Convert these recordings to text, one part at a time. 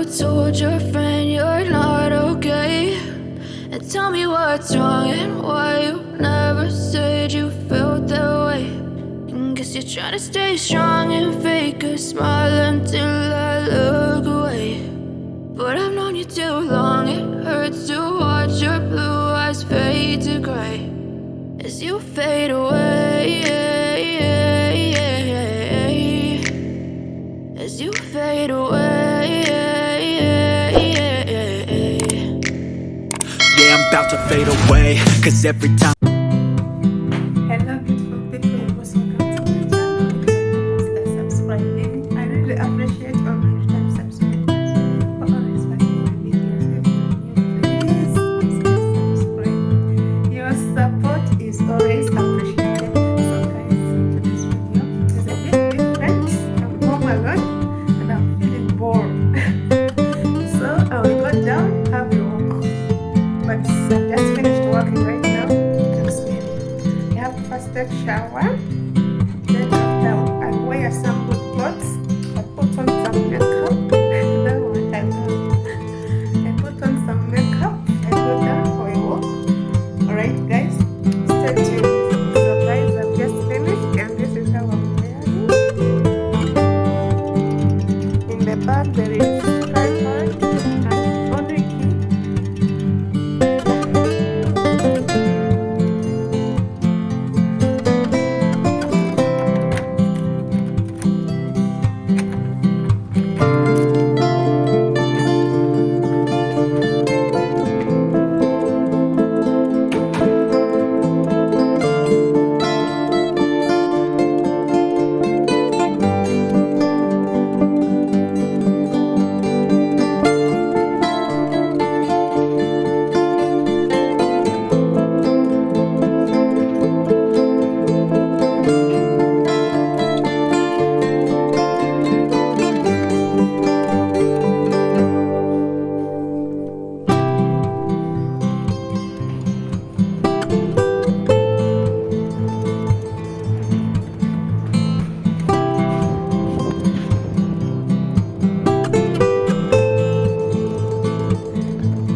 told your friend you're not okay? And tell me what's wrong and why you never said you felt that way. And guess you're trying to stay strong and fake a smile until I look away. But I've known you too long, it hurts to watch your blue eyes fade to gray as you fade away, as you fade away. Yeah, I'm about to fade away, cause every time Hello beautiful people, most welcome to my channel. Consider subscribing. I really appreciate all my time subscribers for always watching my videos. If you're new, please consider subscribing. Your support is always appreciated. So guys, today's video is a bit different. I'm home alone and I'm feeling bored. So I will go down, have a walk. But I'm just finished working right now. You can see I have to first take shower. Then after I wear some good clothes, I put on some makeup. That's what I do. I put on some makeup and go down for a walk. Alright guys, stay tuned. So guys, I've just finished and this is how I'm wearing. In the back there is tripod and only key.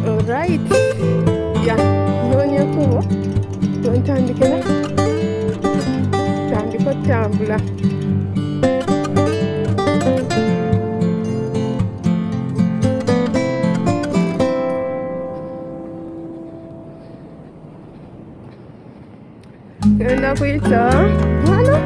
Alright, yeah, nonya kubo tuntandikira tandika otambula. Genda kuyita wano.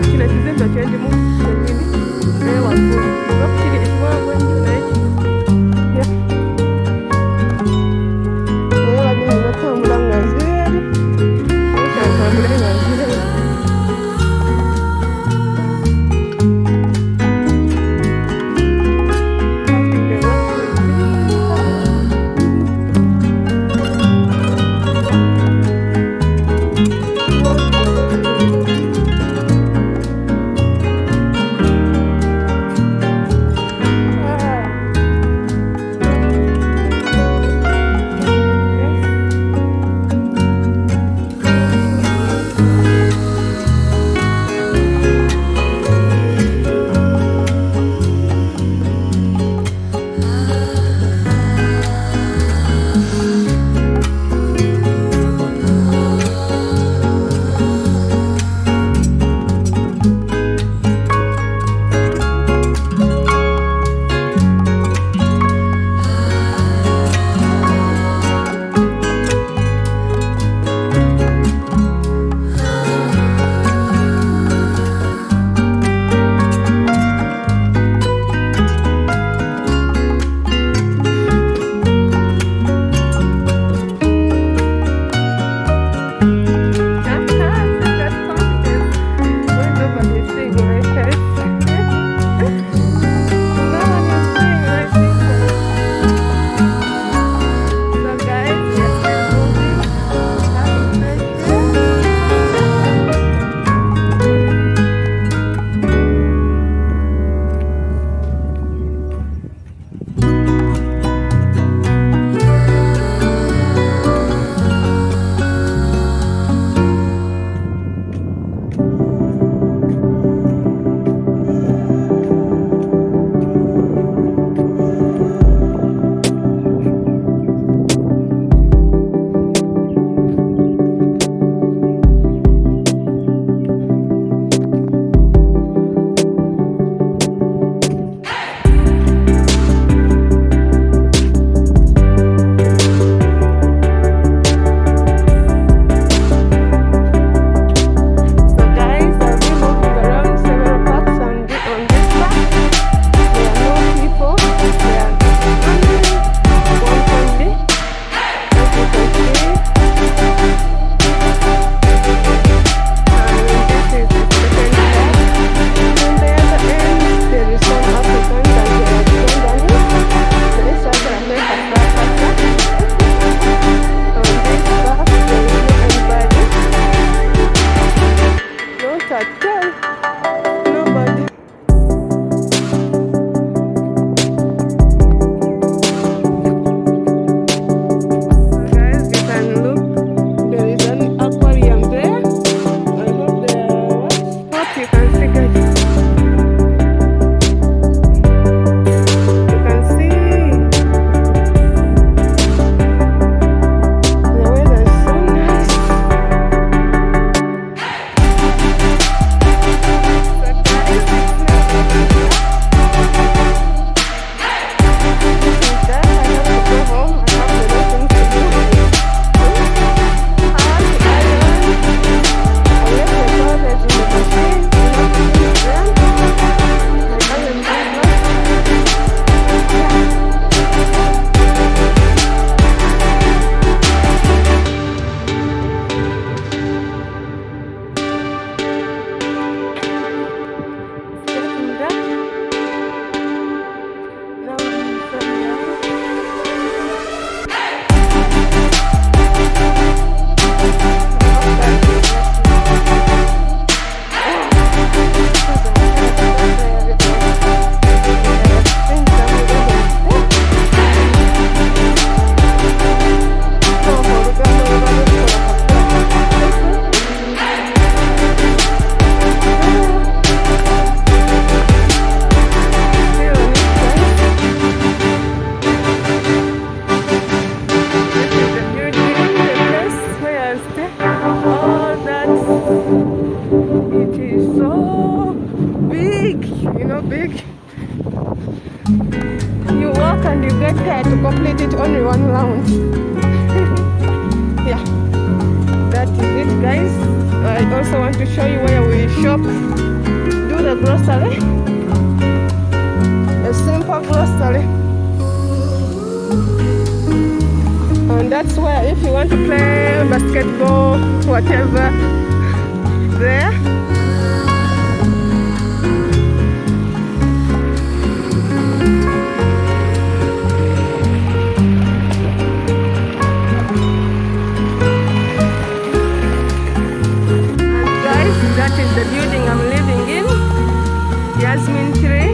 Kino ekizimbe kyendimu kyennyini naye waggulu nga kiri ekiwanvu only one lounge. Yeah, that is it, guys. I also want to show you where we shop, do the grocery, a simple grocery. And that's where, if you want to play basketball, whatever, there. That is the building I'm living in. Jasmine tree.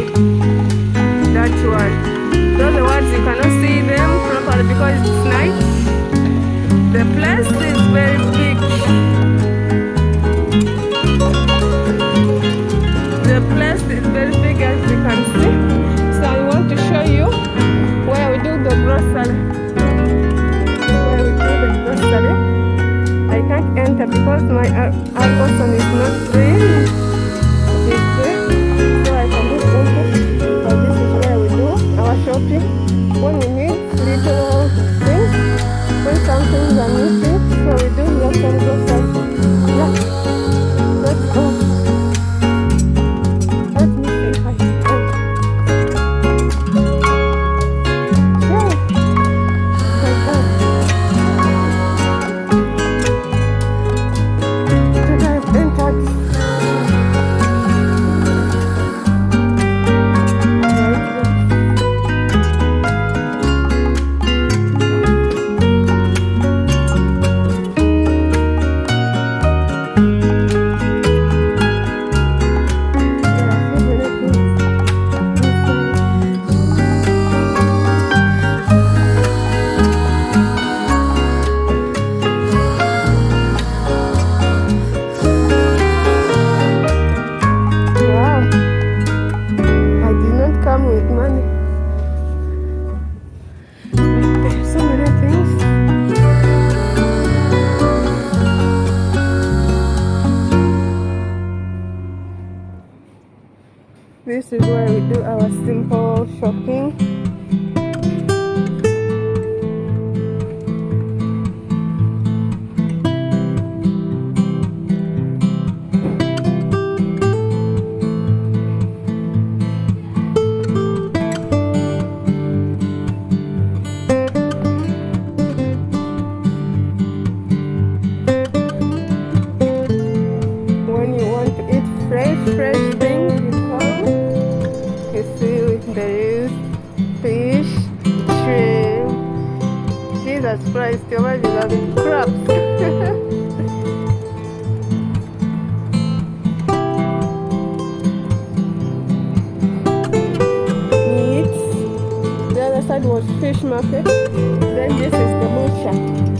That one. Those are ones you cannot see them properly because it's night. The place is very big. The place is very big, as you can see. So I want to show you where we do the grocery. Where we do the grocery. I can't enter because my iPhone is not free. It's free, so I can just enter. But this is where we do our shopping. When we need little things, when some things are missing, so we do lots of groceries. Yeah, let's go. Let me see if I can. This is where we do our simple shopping. When you want to eat fresh things, you come. You see, there is fish, shrimp. Jesus Christ, your mind is having crabs. Meat. The other side was fish market. Then this is the butcher.